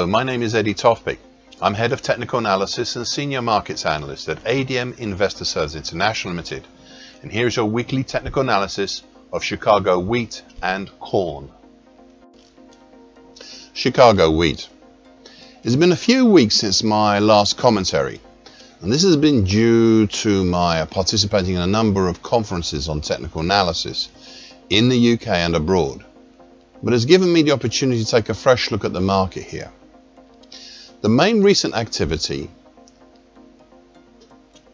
Hello, my name is Eddie Tofpik. I'm Head of Technical Analysis and Senior Markets Analyst at ADM Investor Services International Limited, and here's your weekly technical analysis of Chicago wheat and corn. Chicago wheat. It's been a few weeks since my last commentary, and this has been due to my participating in a number of conferences on technical analysis in the UK and abroad, but has given me the opportunity to take a fresh look at the market here. The main recent activity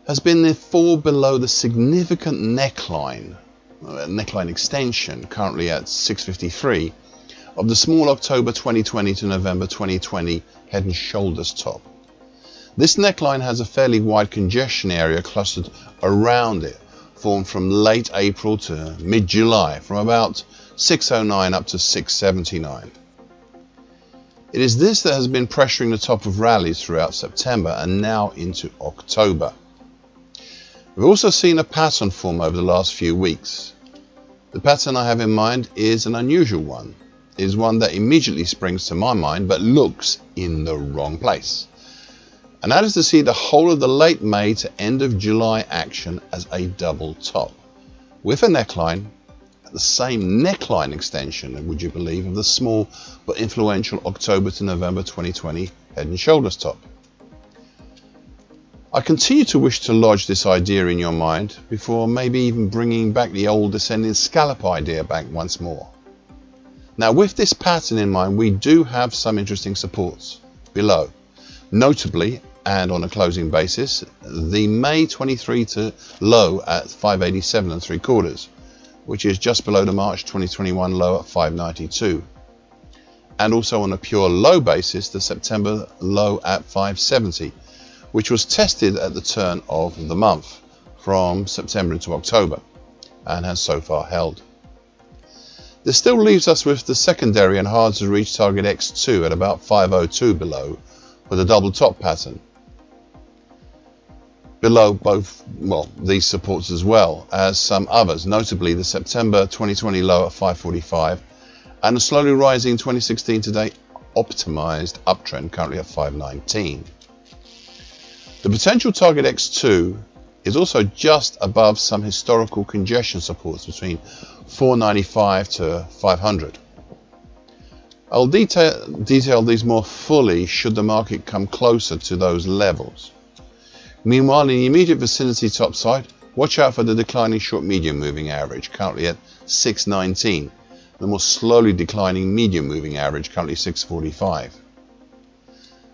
has been the fall below the significant neckline extension, currently at 653, of the small October 2020 to November 2020 head and shoulders top. This neckline has a fairly wide congestion area clustered around it, formed from late April to mid-July, from about 609 up to 679. It is this that has been pressuring the top of rallies throughout September and now into October. We've also seen a pattern form over the last few weeks. The pattern I have in mind is an unusual one. It is one that immediately springs to my mind but looks in the wrong place. And that is to see the whole of the late May to end of July action as a double top, with a neckline at the same neckline extension, would you believe, of the small but influential October to November 2020 head and shoulders top. I continue to wish to lodge this idea in your mind before maybe even bringing back the old descending scallop idea back once more. Now, with this pattern in mind, we do have some interesting supports below. Notably, and on a closing basis, the May 23 to low at 587 3/4, which is just below the March 2021 low at 592. And also on a pure low basis, the September low at 570, which was tested at the turn of the month from September into October and has so far held. This still leaves us with the secondary and hard to reach target X2 at about 502 below, with a double top pattern. Below both, these supports as well as some others, notably the September 2020 low at 545 and a slowly rising 2016 to date optimized uptrend currently at 519. The potential target X2 is also just above some historical congestion supports between 495 to 500. I'll detail these more fully should the market come closer to those levels. Meanwhile, in the immediate vicinity topside, watch out for the declining short medium moving average, currently at 619, the more slowly declining medium moving average, currently 645.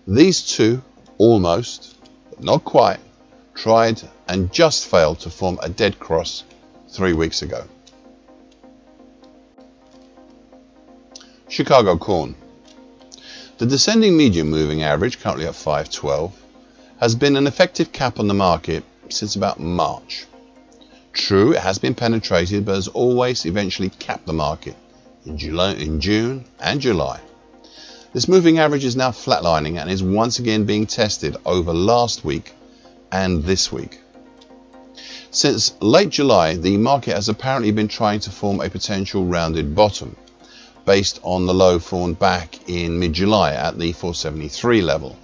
These two almost, but not quite, tried and just failed to form a dead cross 3 weeks ago. Chicago corn. The descending medium moving average, currently at 512, has been an effective cap on the market since about March. True, it has been penetrated, but has always eventually capped the market in June and July. This moving average is now flatlining and is once again being tested over last week and this week. Since late July, the market has apparently been trying to form a potential rounded bottom, based on the low formed back in mid-July at the 473 level.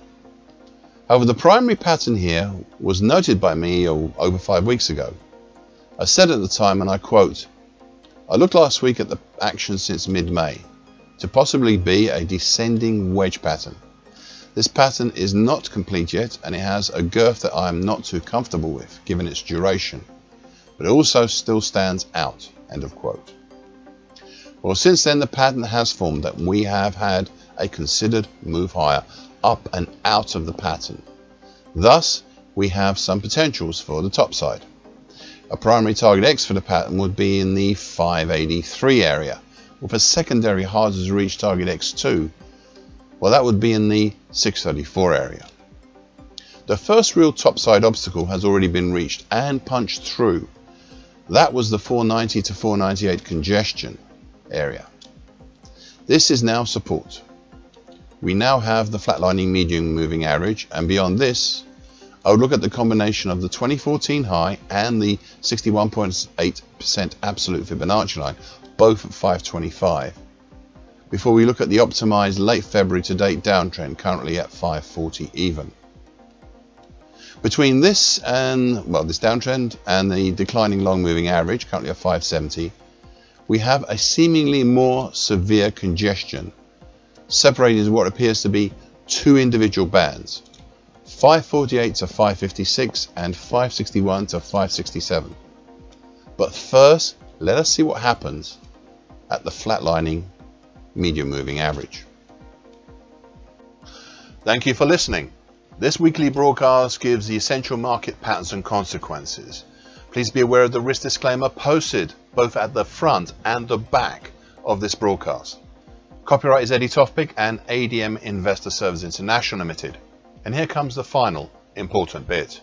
However, the primary pattern here was noted by me over 5 weeks ago. I said at the time, and I quote, "I looked last week at the action since mid-May to possibly be a descending wedge pattern. This pattern is not complete yet, and it has a girth that I am not too comfortable with, given its duration, but it also still stands out." End of quote. Well, since then, the pattern has formed that we have had a considered move higher, up and out of the pattern. Thus, we have some potentials for the top side. A primary target X for the pattern would be in the 583 area, with a secondary hard to reach target X2. Well, that would be in the 634 area. The first real topside obstacle has already been reached and punched through. That was the 490 to 498 congestion area. This is now support. We now have the flatlining medium moving average, and beyond this, I would look at the combination of the 2014 high and the 61.8% absolute Fibonacci line, both at 525. before we look at the optimized late February to date downtrend, currently at 540 even. Between this and, well, this downtrend and the declining long moving average, currently at 570, we have a seemingly more severe congestion, separated into what appears to be two individual bands, 548 to 556 and 561 to 567. But first, let us see what happens at the flatlining medium moving average. Thank you for listening. This weekly broadcast gives the essential market patterns and consequences. Please be aware of the risk disclaimer posted both at the front and the back of this broadcast. Copyright is Eddie Tofpik and ADM Investor Services International Limited. And here comes the final important bit.